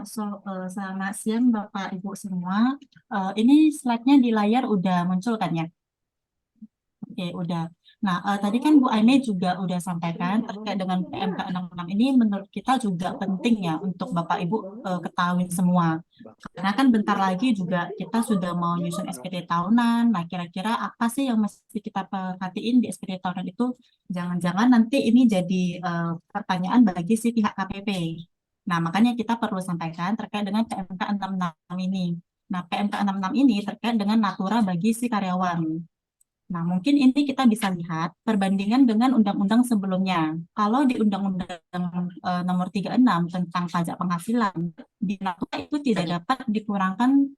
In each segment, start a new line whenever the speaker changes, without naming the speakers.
Selamat siang Bapak Ibu semua. Ini slide-nya di layar udah muncul kan ya? Oke, udah. Nah, tadi kan Bu Aine juga udah sampaikan terkait dengan PMK 66 ini menurut kita juga penting ya untuk Bapak Ibu ketahui semua. Karena kan bentar lagi juga kita sudah mau nyusun SPT tahunan. Nah, kira-kira apa sih yang mesti kita perhatiin di SPT tahunan itu? Jangan-jangan nanti ini jadi pertanyaan bagi si pihak KPP. Nah, makanya kita perlu sampaikan terkait dengan PMK 66 ini. Nah, PMK 66 ini terkait dengan natura bagi si karyawan. Nah, mungkin ini kita bisa lihat perbandingan dengan undang-undang sebelumnya. Kalau di Undang-Undang Nomor 36 tentang pajak penghasilan, di Natura itu tidak dapat dikurangkan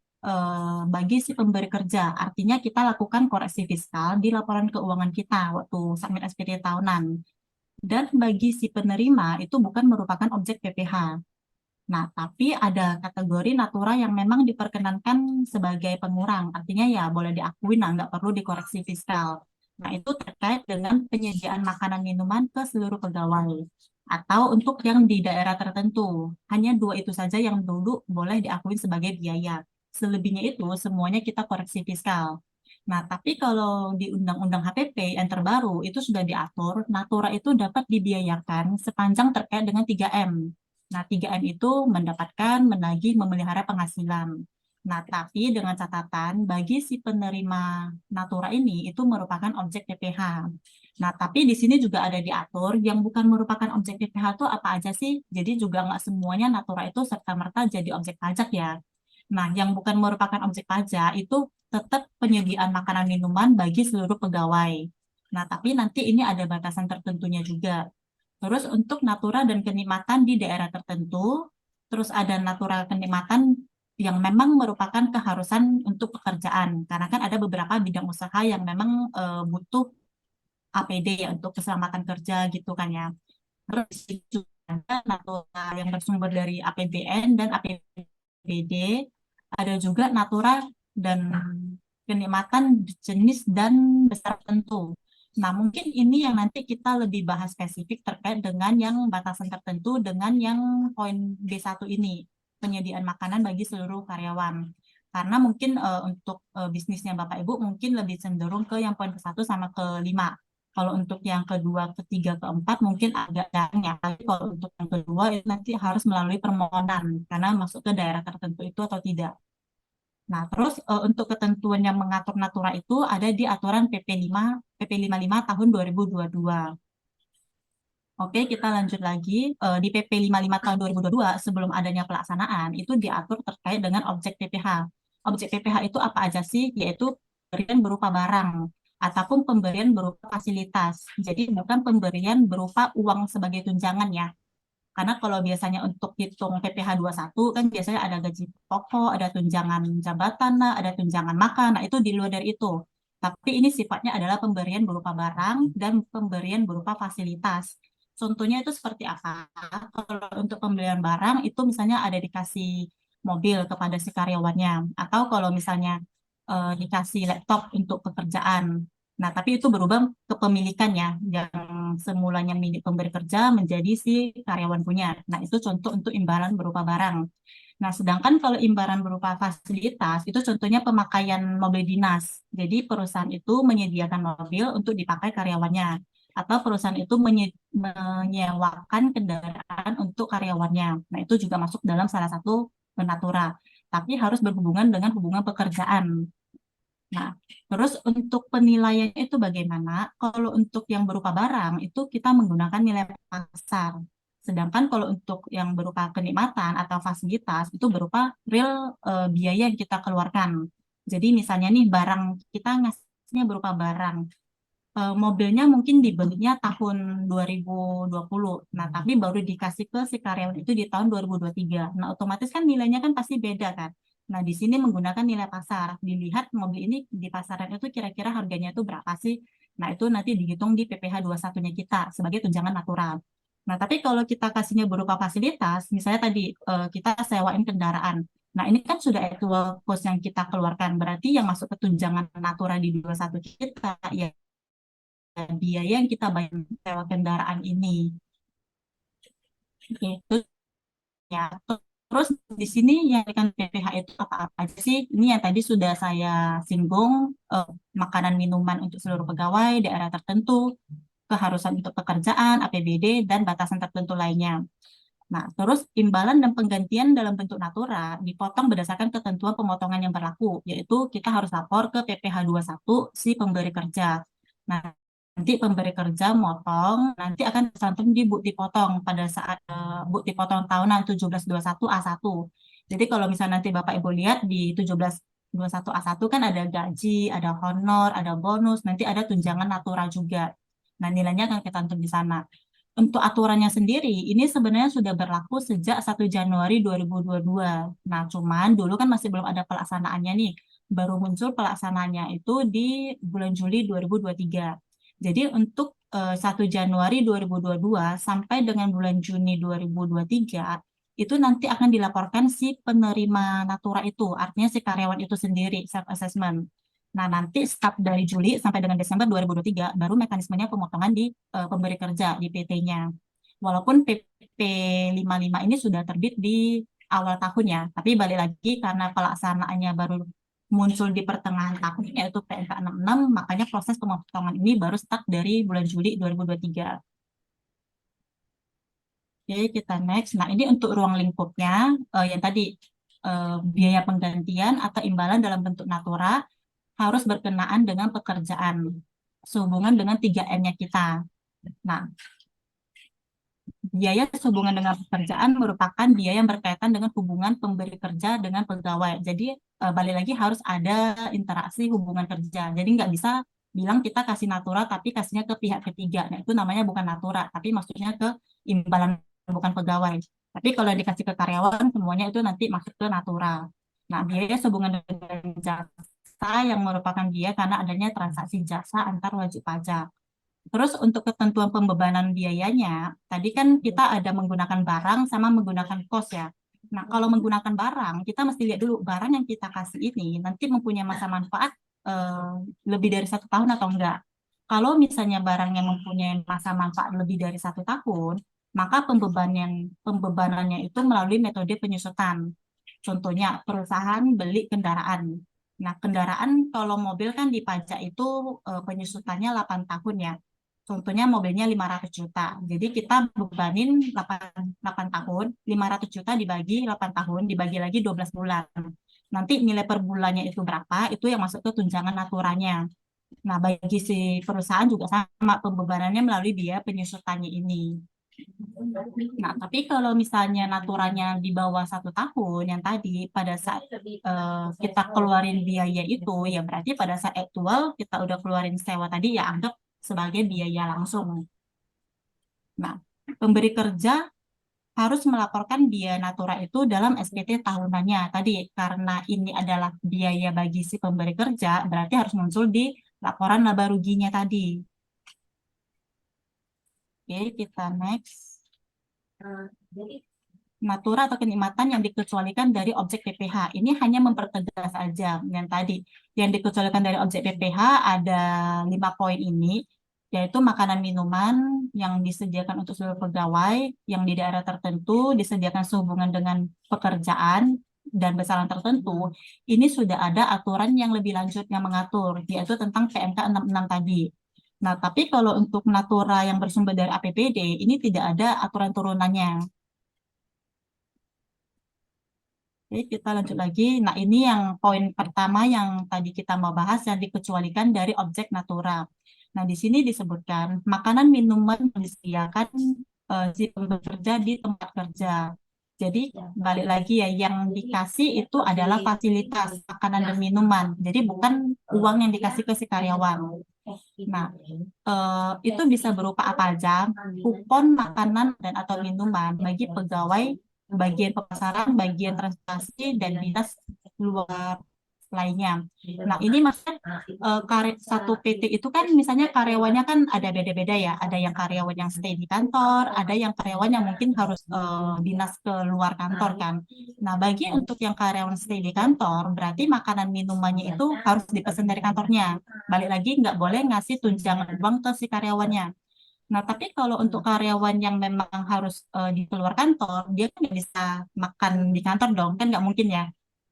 bagi si pemberi kerja. Artinya kita lakukan koreksi fiskal di laporan keuangan kita waktu submit SPT tahunan. Dan bagi si penerima itu bukan merupakan objek PPh. Nah, tapi ada kategori natura yang memang diperkenankan sebagai pengurang. Artinya ya boleh diakui, nah nggak perlu dikoreksi fiskal. Nah, itu terkait dengan penyediaan makanan minuman ke seluruh pegawai. Atau untuk yang di daerah tertentu. Hanya dua itu saja yang dulu boleh diakui sebagai biaya. Selebihnya itu semuanya kita koreksi fiskal. Nah, tapi kalau di Undang-Undang HPP yang terbaru itu sudah diatur, natura itu dapat dibiayakan sepanjang terkait dengan 3M. Nah, 3M itu mendapatkan, menagih, memelihara penghasilan. Nah, tapi dengan catatan bagi si penerima natura ini itu merupakan objek PPh. Nah, tapi di sini juga ada diatur yang bukan merupakan objek PPh itu apa aja sih? Jadi juga nggak semuanya natura itu serta-merta jadi objek pajak ya. Nah, yang bukan merupakan objek pajak itu tetap penyediaan makanan minuman bagi seluruh pegawai. Nah, tapi nanti ini ada batasan tertentunya juga. Terus untuk natura dan kenikmatan di daerah tertentu, terus ada natura kenikmatan yang memang merupakan keharusan untuk pekerjaan. Karena kan ada beberapa bidang usaha yang memang butuh APD ya untuk keselamatan kerja gitu kan ya. Terus itu ada natura yang bersumber dari APBN dan APBD, ada juga natura dan kenikmatan jenis dan besar tertentu. Nah, mungkin ini yang nanti kita lebih bahas spesifik terkait dengan yang batasan tertentu dengan yang poin B1 ini, penyediaan makanan bagi seluruh karyawan. Karena mungkin untuk bisnisnya Bapak Ibu mungkin lebih cenderung ke yang poin ke-1 sama ke-5. Kalau untuk yang kedua, ketiga, keempat mungkin agak jarang ya. Tapi kalau untuk yang kedua itu nanti harus melalui permohonan karena masuk ke daerah tertentu itu atau tidak. Nah, terus untuk ketentuan yang mengatur natura itu ada di aturan PP 55 tahun 2022. Oke, kita lanjut lagi. Di PP 55 tahun 2022 sebelum adanya pelaksanaan itu diatur terkait dengan objek PPh. Objek PPh itu apa aja sih? Yaitu pemberian berupa barang ataupun pemberian berupa fasilitas. Jadi bukan pemberian berupa uang sebagai tunjangan ya. Karena kalau biasanya untuk hitung PPh satu kan biasanya ada gaji pokok, ada tunjangan jabatan, lah, ada tunjangan makan. Nah, itu di luar dari itu. Tapi ini sifatnya adalah pemberian berupa barang dan pemberian berupa fasilitas. Contohnya itu seperti apa? Kalau untuk pembelian barang itu misalnya ada dikasih mobil kepada si karyawannya. Atau kalau misalnya dikasih laptop untuk pekerjaan. Nah, tapi itu berubah kepemilikan ya, yang semulanya milik pemberi kerja menjadi si karyawan punya. Nah, itu contoh untuk imbalan berupa barang. Nah, sedangkan kalau imbalan berupa fasilitas, itu contohnya pemakaian mobil dinas. Jadi, perusahaan itu menyediakan mobil untuk dipakai karyawannya. Atau perusahaan itu menyewakan kendaraan untuk karyawannya. Nah, itu juga masuk dalam salah satu penatura. Tapi harus berhubungan dengan hubungan pekerjaan. Nah, terus untuk penilaiannya itu bagaimana? Kalau untuk yang berupa barang itu kita menggunakan nilai pasar. Sedangkan kalau untuk yang berupa kenikmatan atau fasilitas itu berupa real biaya yang kita keluarkan. Jadi misalnya nih barang kita ngasihnya berupa barang. Mobilnya mungkin dibelinya tahun 2020. Nah, tapi baru dikasih ke si karyawan itu di tahun 2023. Nah, otomatis kan nilainya kan pasti beda kan. Nah, di sini menggunakan nilai pasar. Dilihat mobil ini di pasaran itu kira-kira harganya itu berapa sih? Nah, itu nanti dihitung di PPh 21-nya kita sebagai tunjangan natural. Nah, tapi kalau kita kasihnya berupa fasilitas, misalnya tadi kita sewain kendaraan. Nah, ini kan sudah actual cost yang kita keluarkan. Berarti yang masuk ke tunjangan natural di 21 kita, ya biaya yang kita bayar sewa kendaraan ini. Oke, terus ya. Terus di sini yang diberikan PPH itu apa-apa aja sih? Ini yang tadi sudah saya singgung, makanan minuman untuk seluruh pegawai, daerah tertentu, keharusan untuk pekerjaan, APBD, dan batasan tertentu lainnya. Nah, terus imbalan dan penggantian dalam bentuk natura dipotong berdasarkan ketentuan pemotongan yang berlaku, yaitu kita harus lapor ke PPh satu si pemberi kerja. Nah, nanti pemberi kerja motong, nanti akan tercantum di bukti potong pada saat bukti potong tahunan 1721 A1. Jadi kalau misalnya nanti Bapak Ibu lihat di 1721 A1 kan ada gaji, ada honor, ada bonus, nanti ada tunjangan natura juga. Nah, nilainya akan kita cantum di sana. Untuk aturannya sendiri, ini sebenarnya sudah berlaku sejak 1 Januari 2022. Nah, cuman dulu kan masih belum ada pelaksanaannya nih. Baru muncul pelaksanaannya itu di bulan Juli 2023. Jadi untuk 1 Januari 2022 sampai dengan bulan Juni 2023, itu nanti akan dilaporkan si penerima natura itu, artinya si karyawan itu sendiri, self-assessment. Nah, nanti start dari Juli sampai dengan Desember 2023, baru mekanismenya pemotongan di pemberi kerja, di PT-nya. Walaupun PP 55 ini sudah terbit di awal tahun ya, tapi balik lagi karena pelaksanaannya baru muncul di pertengahan tahun, yaitu PMK 66, makanya proses pemotongan ini baru start dari bulan Juli 2023. Oke, kita next. Nah, ini untuk ruang lingkupnya, yang tadi, biaya penggantian atau imbalan dalam bentuk natura, harus berkenaan dengan pekerjaan sehubungan dengan 3M-nya kita. Nah, biaya sehubungan dengan pekerjaan merupakan biaya yang berkaitan dengan hubungan pemberi kerja dengan pegawai. Jadi, balik lagi harus ada interaksi hubungan kerja. Jadi nggak bisa bilang kita kasih natura tapi kasihnya ke pihak ketiga. Nah, itu namanya bukan natura, tapi maksudnya ke imbalan, bukan pegawai. Tapi kalau dikasih ke karyawan, semuanya itu nanti masuk ke natura. Nah, biaya sehubungan dengan jasa yang merupakan biaya karena adanya transaksi jasa antar wajib pajak. Terus untuk ketentuan pembebanan biayanya, tadi kan kita ada menggunakan barang sama menggunakan kos ya. Nah, kalau menggunakan barang, kita mesti lihat dulu barang yang kita kasih ini nanti mempunyai masa manfaat eh, lebih dari 1 tahun atau enggak. Kalau misalnya barang yang mempunyai masa manfaat lebih dari 1 tahun, maka pembebanannya itu melalui metode penyusutan. Contohnya, perusahaan beli kendaraan. Nah, kendaraan kalau mobil kan di pajak itu penyusutannya 8 tahun ya. Contohnya mobilnya 500 juta. Jadi kita bebanin 8 tahun, 500 juta dibagi 8 tahun, dibagi lagi 12 bulan. Nanti nilai per bulannya itu berapa, itu yang masuk ke tunjangan naturanya. Nah, bagi si perusahaan juga sama, pembebanannya melalui biaya penyusutannya ini. Nah, tapi kalau misalnya naturanya di bawah 1 tahun yang tadi, pada saat kita keluarin biaya itu, ya berarti pada saat aktual kita udah keluarin sewa tadi, ya anggap sebagai biaya langsung. Nah, pemberi kerja harus melaporkan biaya natura itu dalam SPT tahunannya. Tadi, karena ini adalah biaya bagi si pemberi kerja, berarti harus muncul di laporan laba ruginya tadi. Oke, kita next. Natura atau kenikmatan yang dikecualikan dari objek PPh. Ini hanya mempertegas saja yang tadi. Yang dikecualikan dari objek PPh ada 5 poin ini, yaitu makanan minuman yang disediakan untuk seluruh pegawai, yang di daerah tertentu disediakan sehubungan dengan pekerjaan dan besaran tertentu. Ini sudah ada aturan yang lebih lanjut yang mengatur, yaitu tentang PMK 66 tadi. Nah, tapi kalau untuk natura yang bersumber dari APBD, ini tidak ada aturan turunannya. Oke, kita lanjut lagi. Nah, ini yang poin pertama yang tadi kita mau bahas yang dikecualikan dari objek natura. Nah, di sini disebutkan makanan minuman yang disediakan si pekerja di tempat kerja. Jadi, balik lagi ya, yang dikasih itu adalah fasilitas makanan dan minuman. Jadi, bukan uang yang dikasih ke si karyawan. Nah, itu bisa berupa apa aja, kupon makanan dan atau minuman bagi pegawai bagian pemasaran, bagian transportasi, dan dinas luar lainnya. Nah, ini maksudnya satu PT itu kan misalnya karyawannya kan ada beda-beda ya. Ada yang karyawan yang stay di kantor, ada yang karyawan yang mungkin harus dinas ke luar kantor kan. Nah, bagi untuk yang karyawan stay di kantor, berarti makanan minumannya itu harus dipesan dari kantornya. Balik lagi nggak boleh ngasih tunjangan uang ke si karyawannya. Nah, tapi kalau untuk karyawan yang memang harus di keluar kantor, dia kan nggak bisa makan di kantor dong, kan nggak mungkin ya.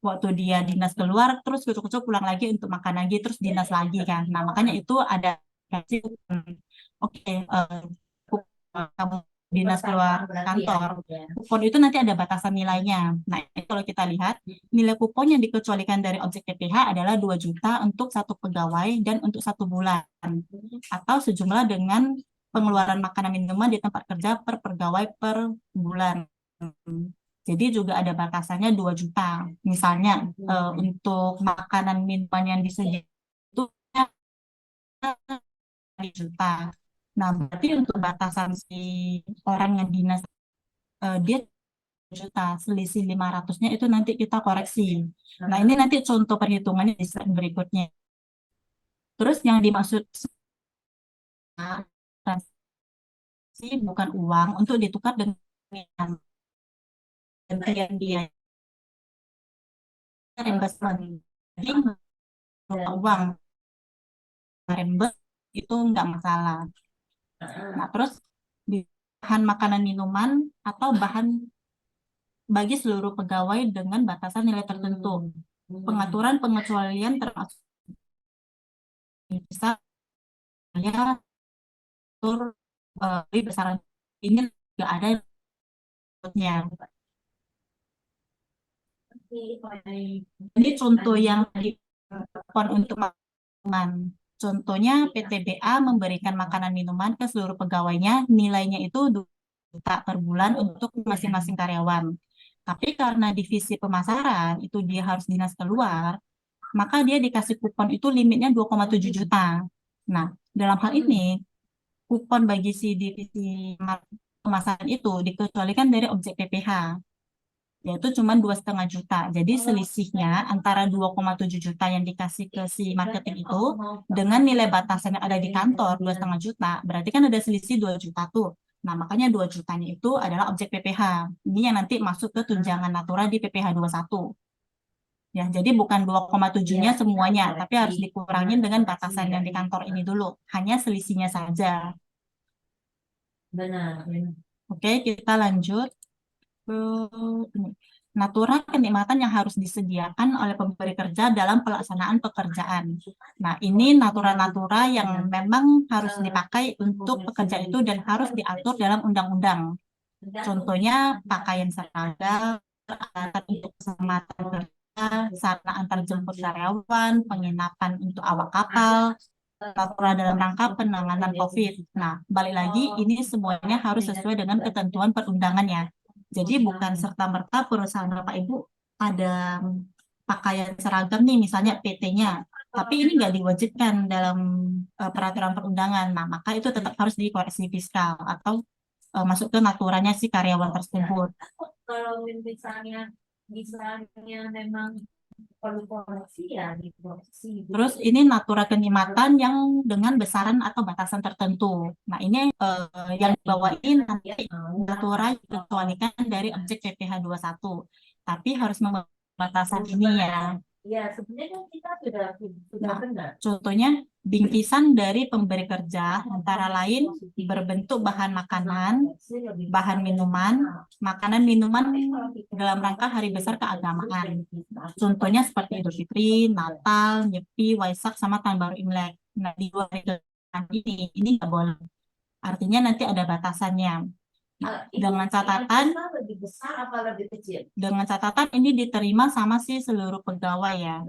Waktu dia dinas keluar, terus kucuk-kucuk pulang lagi untuk makan lagi, terus dinas lagi kan. Nah, makanya itu ada kasih, oke, kamu dinas keluar kantor, kupon itu nanti ada batasan nilainya. Nah, ini kalau kita lihat, nilai kupon yang dikecualikan dari objek PPh adalah 2 juta untuk satu pegawai dan untuk 1 bulan, atau sejumlah dengan pengeluaran makanan minuman di tempat kerja per pegawai per bulan. Jadi juga ada batasannya 2 juta. Misalnya untuk makanan minuman yang disediakan itu 2 juta. Nah, berarti untuk batasan si orang yang dinas, dia 2 juta, selisih 500-nya itu nanti kita koreksi. Nah, ini nanti contoh perhitungannya di slide berikutnya. Terus yang dimaksud transaksi bukan uang untuk ditukar dengan gantian dia reimbursement. Jadi kalau uang reimburse itu nggak masalah. Nah, terus di bahan makanan minuman atau bahan bagi seluruh pegawai dengan batasan nilai tertentu. Pengaturan pengecualian termasuk bisa ya tur besaran ini nggak ada nya. Ini contoh yang dilakukan untuk makanan. Contohnya PTBA memberikan makanan minuman ke seluruh pegawainya, nilainya itu 2 juta per bulan untuk masing-masing karyawan. Tapi karena divisi pemasaran itu dia harus dinas keluar, maka dia dikasih kupon itu limitnya 2,7 juta. Nah, dalam hal ini, kupon bagi si divisi pemasaran itu dikecualikan dari objek PPh, yaitu cuma 2,5 juta. Jadi selisihnya antara 2,7 juta yang dikasih ke si marketing itu dengan nilai batasan yang ada di kantor 2,5 juta, berarti kan ada selisih 2 juta tuh. Nah, makanya 2 jutanya itu adalah objek PPh. Ini yang nanti masuk ke tunjangan natura di PPh 21. Ya, jadi bukan 2,7-nya semuanya, tapi harus dikurangin dengan batasan yang di kantor ini dulu. Hanya selisihnya saja.
Benar.
Oke, kita lanjut ke ini. Natura kenikmatan yang harus disediakan oleh pemberi kerja dalam pelaksanaan pekerjaan. Nah, ini natura-natura yang memang harus dipakai untuk pekerja itu dan harus diatur dalam undang-undang. Contohnya pakaian seragam, peralatan untuk keselamatan kerja, sarana antar jemput karyawan, penginapan untuk awak kapal, natura dalam rangka penanganan COVID. Nah, balik lagi, ini semuanya harus sesuai dengan ketentuan perundangannya. Jadi bukan serta-merta perusahaan Bapak Ibu ada pakaian seragam nih, misalnya PT-nya, tapi ini nggak diwajibkan dalam peraturan perundangan. Nah, maka itu tetap harus dikoreksi fiskal atau masuk ke naturanya si karyawan tersebut.
Kalau misalnya memang perlu koreksi ya dikoreksi.
Terus ini natura kenikmatan yang dengan besaran atau batasan tertentu. Nah, ini yang dibawain nanti natura dikecualikan dari objek PPh 21. Tapi harus batasan ini ya.
Ya, sebenarnya kan kita sudah benar.
Contohnya bingkisan dari pemberi kerja antara lain berbentuk bahan makanan, bahan minuman, makanan minuman dalam rangka hari besar keagamaan. Contohnya seperti Idul Fitri, Natal, Nyepi, Waisak, sama Tahun Baru Imlek. Nah, di 2 hari ini nggak boleh. Artinya nanti ada batasannya. Dengan catatan,
lebih besar apa lebih kecil?
Dengan catatan ini diterima sama si seluruh pegawai ya.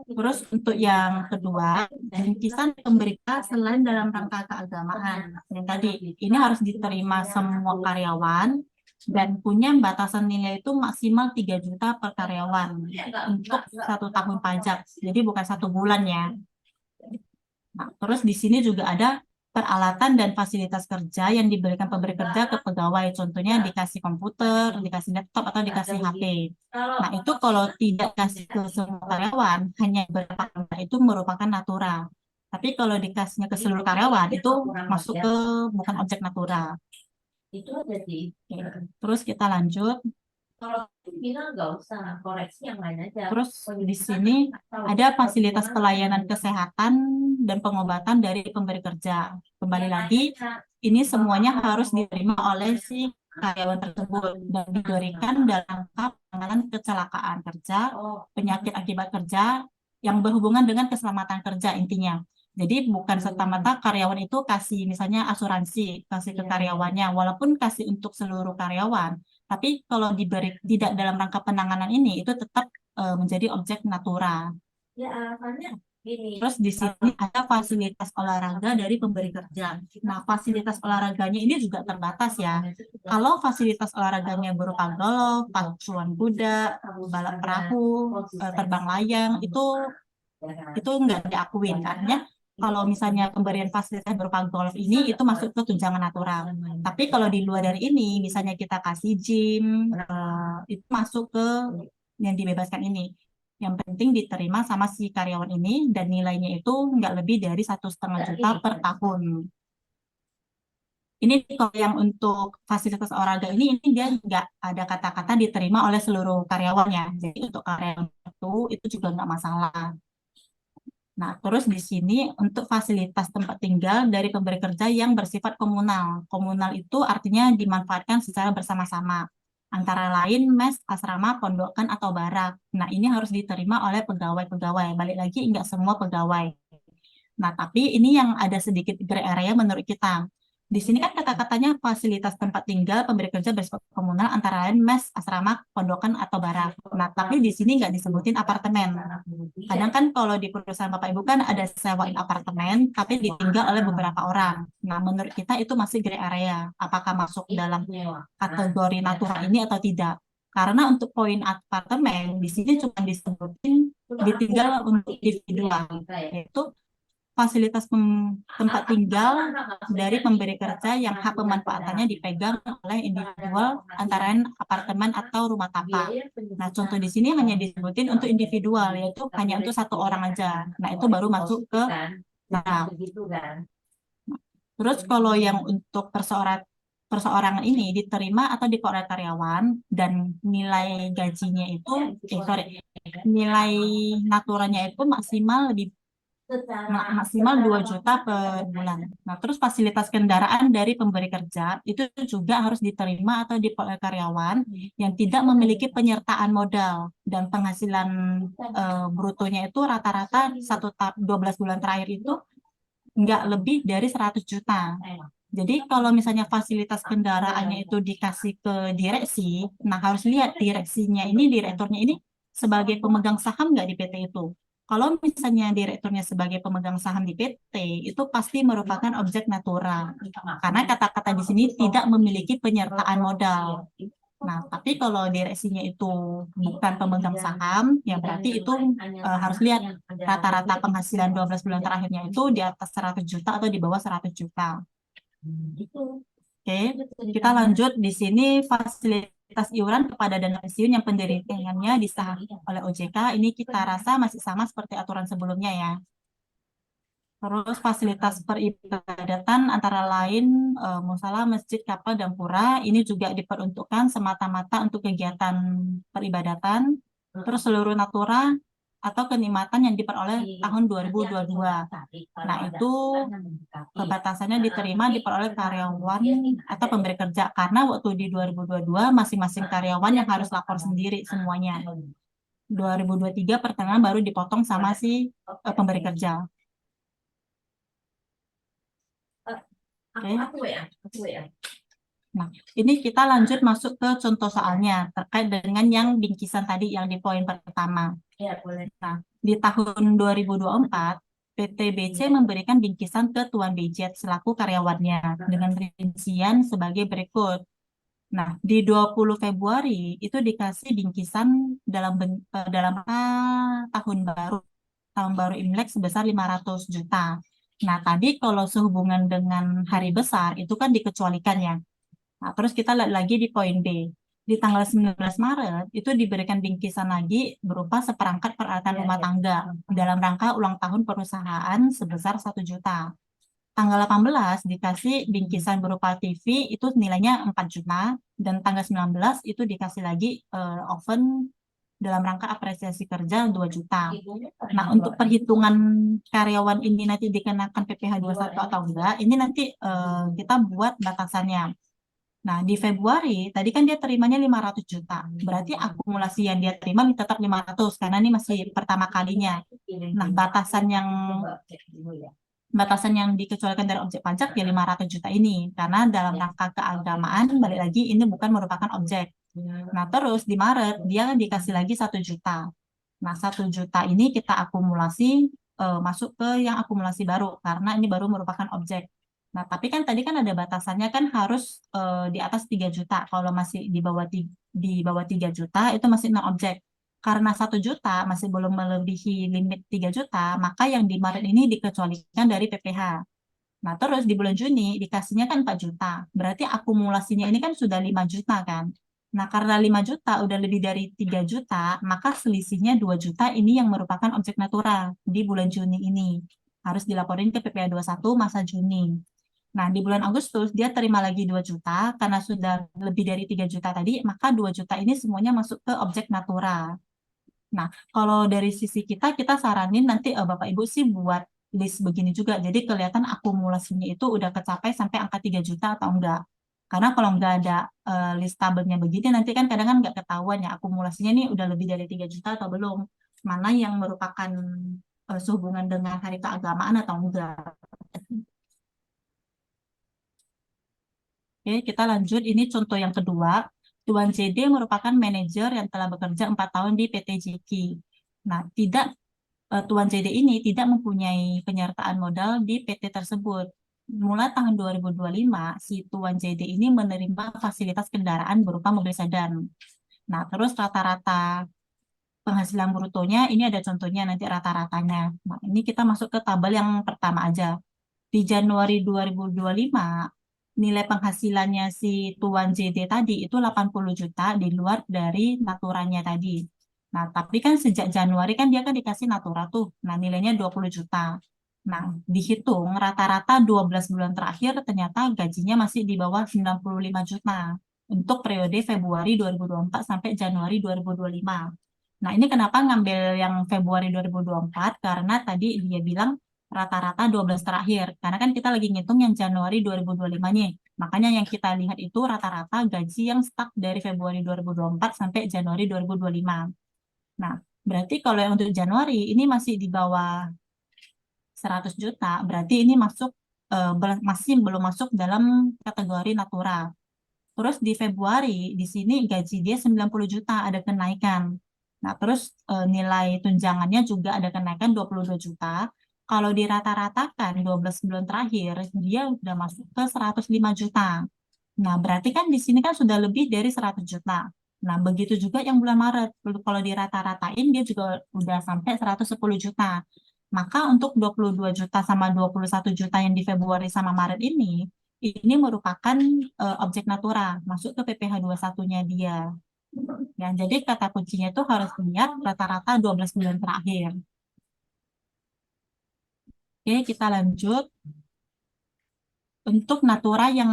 Terus untuk yang kedua, bingkisan pemberitaan selain dalam rangka keagamaan. Yang tadi, ini harus diterima semua karyawan dan punya batasan nilai itu maksimal 3 juta per karyawan untuk 1 tahun pajak. Jadi bukan 1 bulan ya. Nah, terus di sini juga ada peralatan dan fasilitas kerja yang diberikan pemberi kerja ke pegawai. Contohnya dikasih komputer, dikasih laptop, atau dikasih HP. Nah, itu kalau tidak kasih ke semua karyawan, hanya beberapa karyawan, itu merupakan natura. Tapi kalau dikasihnya ke seluruh karyawan, itu masuk ke bukan objek natura.
Itu aja sih.
Terus kita lanjut.
Kalau bilang nggak usah koreksi yang lain aja.
Terus di sini ada fasilitas pelayanan kesehatan dan pengobatan dari pemberi kerja. Kembali lagi, ini semuanya harus diterima oleh si karyawan tersebut dan diberikan dalam rangka penanganan kecelakaan kerja, penyakit akibat kerja yang berhubungan dengan keselamatan kerja intinya. Jadi bukan serta-merta karyawan itu kasih misalnya asuransi, kasih ke karyawannya, walaupun kasih untuk seluruh karyawan. Tapi kalau diberi tidak dalam rangka penanganan ini, itu tetap menjadi objek natura.
Ya, karena gini.
Terus di sini ada fasilitas olahraga dari pemberi kerja. Nah, fasilitas olahraganya ini juga terbatas ya. Kalau fasilitas olahraganya berupa golf, pacuan kuda, balap perahu, terbang layang, itu nggak diakuin. Artinya kalau misalnya pemberian fasilitas berupa golf ini itu masuk ke tunjangan natural. Tapi kalau di luar dari ini, misalnya kita kasih gym, itu masuk ke yang dibebaskan ini. Yang penting diterima sama si karyawan ini dan nilainya itu nggak lebih dari 1,5 juta per tahun. Ini kalau yang untuk fasilitas olahraga ini dia nggak ada kata-kata diterima oleh seluruh karyawannya. Jadi untuk karyawan itu juga nggak masalah. Nah, terus di sini untuk fasilitas tempat tinggal dari pemberi kerja yang bersifat komunal. Komunal itu artinya dimanfaatkan secara bersama-sama. Antara lain mes, asrama, pondokan, atau barak. Nah, ini harus diterima oleh pegawai-pegawai. Balik lagi, enggak semua pegawai. Nah, tapi ini yang ada sedikit gray area menurut kita. Di sini kan kata-katanya fasilitas tempat tinggal pemberi kerja bersifat komunal antara lain mes, asrama, pondokan, atau barak. Nah, tapi di sini nggak disebutin apartemen. Kadang kan kalau di perusahaan Bapak Ibu kan ada sewain apartemen, tapi ditinggal oleh beberapa orang. Nah, menurut kita itu masih gray area. Apakah masuk dalam kategori natural ini atau tidak? Karena untuk poin apartemen, di sini cuma disebutin ditinggal untuk individual, yaitu fasilitas tempat tinggal dari pemberi kerja yang hak pemanfaatannya dipegang oleh individual antara lain apartemen atau rumah tapak. Nah, contoh di sini hanya disebutin untuk individual, yaitu hanya untuk satu orang aja. Nah, itu baru masuk ke nah. Terus kalau yang untuk perseorangan ini diterima atau diperoleh karyawan dan nilai gajinya itu, nilai naturalnya itu maksimal 2 juta per bulan. Nah, terus fasilitas kendaraan dari pemberi kerja itu juga harus diterima atau diperoleh karyawan yang tidak memiliki penyertaan modal dan penghasilan brutonya itu rata-rata 12 bulan terakhir itu nggak lebih dari 100 juta. Jadi kalau misalnya fasilitas kendaraannya itu dikasih ke direksi, nah harus lihat direksinya ini, direkturnya ini sebagai pemegang saham nggak di PT itu. Kalau misalnya direkturnya sebagai pemegang saham di PT, itu pasti merupakan objek natural. Karena kata-kata di sini tidak memiliki penyertaan modal. Nah, tapi kalau direksinya itu bukan pemegang saham, ya berarti itu harus lihat rata-rata penghasilan 12 bulan terakhirnya itu di atas 100 juta atau di bawah 100 juta. Oke, kita lanjut di sini fasilitas iuran kepada dana pensiun yang pendidikannya disahkan oleh OJK. Ini kita rasa masih sama seperti aturan sebelumnya ya. Terus fasilitas peribadatan antara lain musala, masjid, kapel, dan pura ini juga diperuntukkan semata-mata untuk kegiatan peribadatan. Terus seluruh natura atau kenikmatan yang diperoleh tahun 2022. Nah, itu kebatasannya diperoleh karyawan atau pemberi kerja karena waktu di 2022 masing-masing karyawan yang harus lapor sendiri semuanya. 2023 pertengahan baru dipotong sama si pemberi kerja. Oke. Nah, ini kita lanjut masuk ke contoh soalnya terkait dengan yang bingkisan tadi yang di poin pertama.
Ya, boleh.
Nah, di tahun 2024, PT BC memberikan bingkisan ke Tuan BZ selaku karyawannya dengan rincian sebagai berikut. Nah, di 20 Februari itu dikasih bingkisan dalam tahun baru Imlek sebesar 500 juta. Nah, tadi kalau sehubungan dengan hari besar itu kan dikecualikan ya. Nah, terus kita lihat lagi di poin B. Di tanggal 19 Maret itu diberikan bingkisan lagi berupa seperangkat peralatan rumah tangga dalam rangka ulang tahun perusahaan sebesar 1 juta. Tanggal 18 dikasih bingkisan berupa TV itu nilainya 4 juta dan tanggal 19 itu dikasih lagi oven dalam rangka apresiasi kerja 2 juta. Nah, untuk perhitungan karyawan ini nanti dikenakan PPh 21 atau enggak, ini nanti kita buat batasannya. Nah, di Februari, tadi kan dia terimanya 500 juta. Berarti akumulasi yang dia terima tetap 500, karena ini masih pertama kalinya. Nah, batasan yang dikecualikan dari objek pajak ya 500 juta ini. Karena dalam rangka keagamaan, balik lagi, ini bukan merupakan objek. Nah, terus di Maret, dia dikasih lagi 1 juta. Nah, 1 juta ini kita akumulasi masuk ke yang akumulasi baru, karena ini baru merupakan objek. Nah, tapi kan tadi kan ada batasannya kan harus di atas 3 juta. Kalau masih di bawah 3 juta, itu masih non objek. Karena 1 juta masih belum melebihi limit 3 juta, maka yang di Maret ini dikecualikan dari PPh. Nah, terus di bulan Juni dikasihnya kan 4 juta. Berarti akumulasinya ini kan sudah 5 juta kan. Nah, karena 5 juta udah lebih dari 3 juta, maka selisihnya 2 juta ini yang merupakan objek natural di bulan Juni ini. Harus dilaporin ke PPh 21 masa Juni. Nah, di bulan Agustus dia terima lagi 2 juta, karena sudah lebih dari 3 juta tadi, maka 2 juta ini semuanya masuk ke objek natural. Nah, kalau dari sisi kita saranin nanti Bapak Ibu sih buat list begini juga. Jadi kelihatan akumulasinya itu udah kecapai sampai angka 3 juta atau enggak. Karena kalau enggak ada list tabelnya begini, nanti kan kadang kan enggak ketahuan ya akumulasinya ini udah lebih dari 3 juta atau belum. Mana yang merupakan sehubungan dengan hari keagamaan atau enggak. Oke, kita lanjut. Ini contoh yang kedua. Tuan JD merupakan manajer yang telah bekerja 4 tahun di PT Jeki. Nah, Tuan JD ini tidak mempunyai penyertaan modal di PT tersebut. Mulai tahun 2025, si Tuan JD ini menerima fasilitas kendaraan berupa mobil sedan. Nah, terus rata-rata penghasilan brutonya, ini ada contohnya nanti rata-ratanya. Nah, ini kita masuk ke tabel yang pertama aja. Di Januari 2025, nilai penghasilannya si Tuan JD tadi itu 80 juta di luar dari naturanya tadi. Nah, tapi kan sejak Januari kan dia kan dikasih natura tuh. Nah, nilainya 20 juta. Nah, dihitung rata-rata 12 bulan terakhir ternyata gajinya masih di bawah 95 juta untuk periode Februari 2024 sampai Januari 2025. Nah, ini kenapa ngambil yang Februari 2024? Karena tadi dia bilang rata-rata 12 terakhir. Karena kan kita lagi ngitung yang Januari 2025-nya. Makanya yang kita lihat itu rata-rata gaji yang stuck dari Februari 2024 sampai Januari 2025. Nah, berarti kalau yang untuk Januari ini masih di bawah 100 juta, berarti ini masih belum masuk dalam kategori natural. Terus di Februari, di sini gaji dia 90 juta, ada kenaikan. Nah, terus nilai tunjangannya juga ada kenaikan 22 juta. Kalau dirata-ratakan 12 bulan terakhir, dia udah masuk ke 105 juta. Nah, berarti kan di sini kan sudah lebih dari 100 juta. Nah, begitu juga yang bulan Maret. Kalau dirata-ratain, dia juga udah sampai 110 juta. Maka untuk 22 juta sama 21 juta yang di Februari sama Maret ini merupakan objek natura, masuk ke PPh 21-nya dia. Ya, jadi kata kuncinya itu harus lihat rata-rata 12 bulan terakhir. Oke, kita lanjut. Untuk natura yang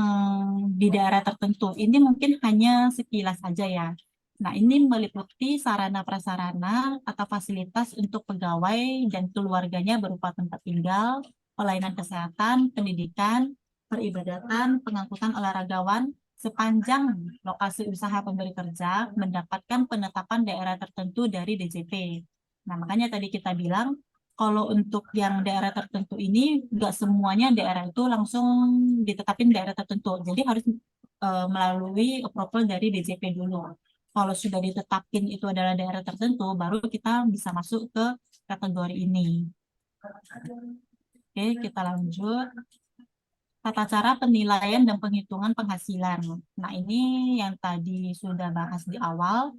di daerah tertentu, ini mungkin hanya sekilas saja ya. Nah, ini meliputi sarana-prasarana atau fasilitas untuk pegawai dan keluarganya berupa tempat tinggal, pelayanan kesehatan, pendidikan, peribadatan, pengangkutan olahragawan, sepanjang lokasi usaha pemberi kerja mendapatkan penetapan daerah tertentu dari DJP. Nah, makanya tadi kita bilang, kalau untuk yang daerah tertentu ini, nggak semuanya daerah itu langsung ditetapin daerah tertentu. Jadi harus melalui approval dari DJP dulu. Kalau sudah ditetapin itu adalah daerah tertentu, baru kita bisa masuk ke kategori ini. Oke, kita lanjut. Tata cara penilaian dan penghitungan penghasilan. Nah, ini yang tadi sudah bahas di awal.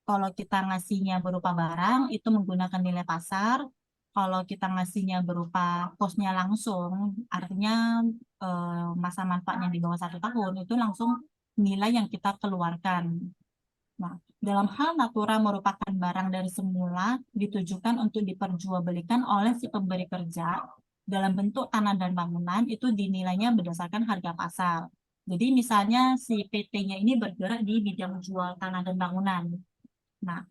Kalau kita ngasihnya berupa barang, itu menggunakan nilai pasar. Kalau kita ngasihnya berupa kosnya langsung, artinya masa manfaatnya di bawah 1 tahun, itu langsung nilai yang kita keluarkan. Nah, dalam hal natura merupakan barang dari semula ditujukan untuk diperjualbelikan oleh si pemberi kerja dalam bentuk tanah dan bangunan, itu dinilainya berdasarkan harga pasar. Jadi misalnya si PT-nya ini bergerak di bidang jual tanah dan bangunan. Nah,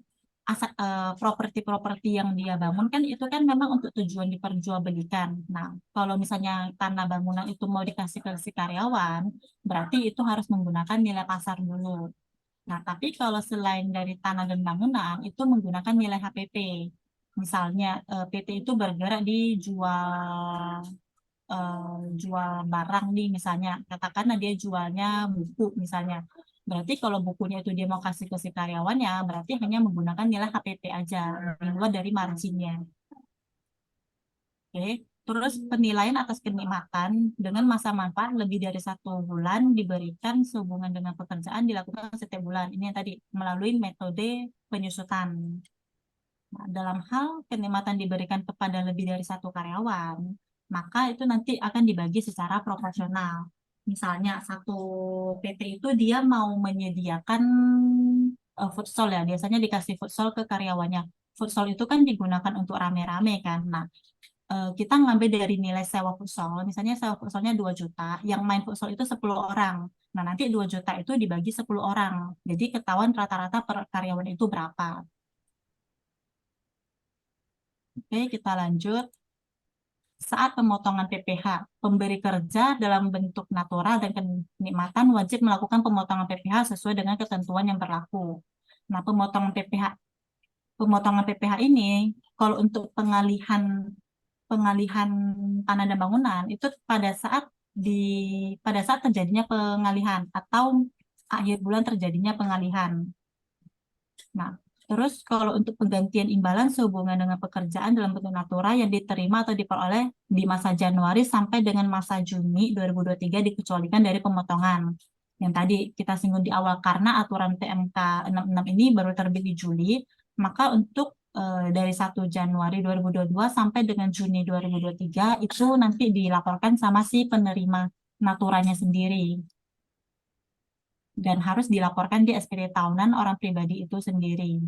properti-properti yang dia bangun kan itu kan memang untuk tujuan diperjualbelikan. Nah, kalau misalnya tanah bangunan itu mau dikasih ke si karyawan, berarti itu harus menggunakan nilai pasar dulu. Nah, tapi kalau selain dari tanah dan bangunan, itu menggunakan nilai HPP. Misalnya, PT itu bergerak di jual barang nih, misalnya. Katakanlah dia jualnya buku, misalnya. Berarti kalau bukunya itu dia mau kasih ke si karyawannya, berarti hanya menggunakan nilai HPP aja, di luar dari marginnya. Oke. Terus penilaian atas kenikmatan dengan masa manfaat lebih dari 1 bulan diberikan sehubungan dengan pekerjaan dilakukan setiap bulan. Ini yang tadi melalui metode penyusutan. Nah, dalam hal kenikmatan diberikan kepada lebih dari 1 karyawan, maka itu nanti akan dibagi secara proporsional. Misalnya satu PT itu dia mau menyediakan futsal ya, biasanya dikasih futsal ke karyawannya. Futsal itu kan digunakan untuk rame-rame kan. Nah, kita ngambil dari nilai sewa futsal, misalnya sewa futsalnya 2 juta, yang main futsal itu 10 orang. Nah, nanti 2 juta itu dibagi 10 orang. Jadi ketahuan rata-rata per karyawan itu berapa. Oke, kita lanjut. Saat pemotongan PPh, pemberi kerja dalam bentuk natural dan kenikmatan wajib melakukan pemotongan PPh sesuai dengan ketentuan yang berlaku. Nah, pemotongan PPh ini kalau untuk pengalihan tanah dan bangunan itu di pada saat terjadinya pengalihan atau akhir bulan terjadinya pengalihan. Nah, terus kalau untuk penggantian imbalan sehubungan dengan pekerjaan dalam bentuk natura yang diterima atau diperoleh di masa Januari sampai dengan masa Juni 2023 dikecualikan dari pemotongan. Yang tadi kita singgung di awal karena aturan PMK 66 ini baru terbit di Juli, maka untuk dari 1 Januari 2022 sampai dengan Juni 2023 itu nanti dilaporkan sama si penerima naturanya sendiri dan harus dilaporkan di SPT tahunan orang pribadi itu sendiri.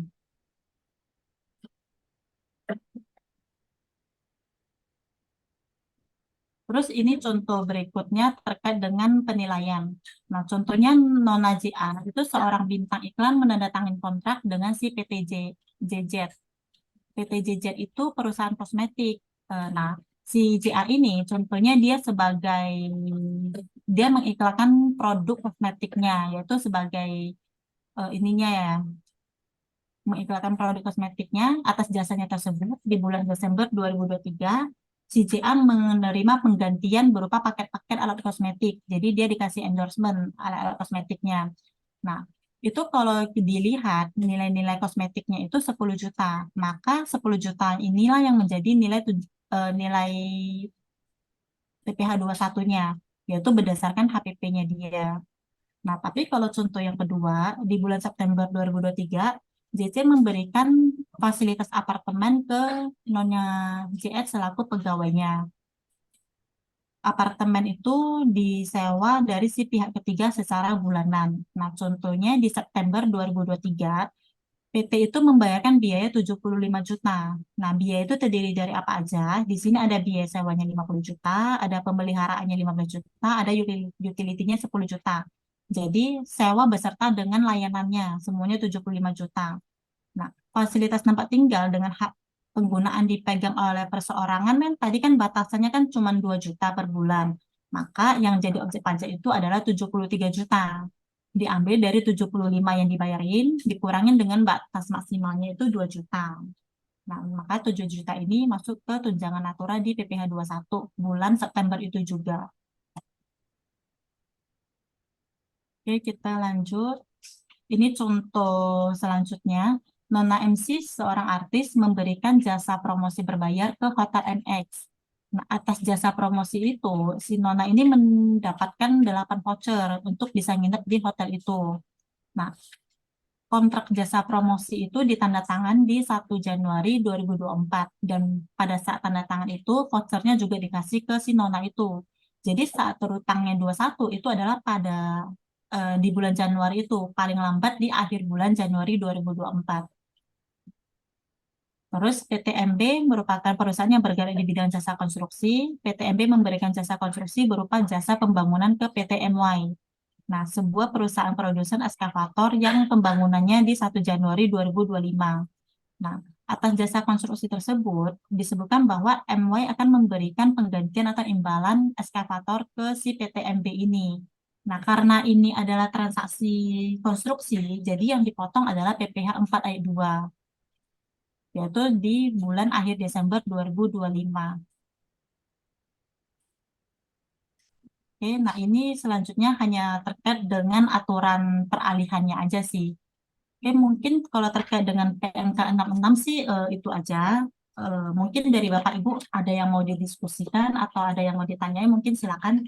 Terus ini contoh berikutnya terkait dengan penilaian. Nah, contohnya Nona JA, itu seorang bintang iklan menandatangani kontrak dengan si PT JZ. PT JZ itu perusahaan kosmetik. Nah, si JA ini contohnya dia mengiklankan produk kosmetiknya, yaitu sebagai ininya ya, mengiklankan produk kosmetiknya atas jasanya tersebut di bulan Desember 2023, CJA menerima penggantian berupa paket-paket alat kosmetik. Jadi dia dikasih endorsement alat-alat kosmetiknya. Nah, itu kalau dilihat nilai-nilai kosmetiknya itu 10 juta. Maka 10 juta inilah yang menjadi nilai PPh 21-nya, yaitu berdasarkan HPP-nya dia. Nah, tapi kalau contoh yang kedua, di bulan September 2023, JC memberikan fasilitas apartemen ke Nyonya JS selaku pegawainya. Apartemen itu disewa dari si pihak ketiga secara bulanan. Nah, contohnya di September 2023, PT itu membayarkan biaya 75 juta. Nah, biaya itu terdiri dari apa aja? Di sini ada biaya sewanya 50 juta, ada pemeliharaannya 15 juta, ada utility-nya 10 juta. Jadi, sewa beserta dengan layanannya, semuanya 75 juta. Nah, fasilitas tempat tinggal dengan hak penggunaan dipegang oleh perseorangan kan tadi kan batasannya kan cuma 2 juta per bulan. Maka yang jadi objek pajak itu adalah 73 juta. Diambil dari 75 yang dibayarin, dikurangin dengan batas maksimalnya itu 2 juta. Nah, maka 7 juta ini masuk ke tunjangan natura di PPh 21 bulan September itu juga. Oke, kita lanjut. Ini contoh selanjutnya. Nona MC, seorang artis, memberikan jasa promosi berbayar ke Hotel NX. Nah, atas jasa promosi itu, si Nona ini mendapatkan 8 voucher untuk bisa nginep di hotel itu. Nah, kontrak jasa promosi itu ditandatangan di 1 Januari 2024. Dan pada saat tanda tangan itu, vouchernya juga dikasih ke si Nona itu. Jadi saat terutangnya 21 itu adalah di bulan Januari itu, paling lambat di akhir bulan Januari 2024. Terus PTMB merupakan perusahaan yang bergerak di bidang jasa konstruksi. PTMB memberikan jasa konstruksi berupa jasa pembangunan ke PT MY. Nah, sebuah perusahaan produsen eskavator yang pembangunannya di 1 Januari 2025. Nah, atas jasa konstruksi tersebut, disebutkan bahwa MY akan memberikan penggantian atau imbalan eskavator ke si PT MB ini. Nah, karena ini adalah transaksi konstruksi, jadi yang dipotong adalah PPh 4 ayat 2, yaitu di bulan akhir Desember 2025. Oke, nah ini selanjutnya hanya terkait dengan aturan peralihannya aja sih. Oke, mungkin kalau terkait dengan PMK 66 sih itu aja. Mungkin dari Bapak Ibu ada yang mau didiskusikan atau ada yang mau ditanyai, mungkin silakan.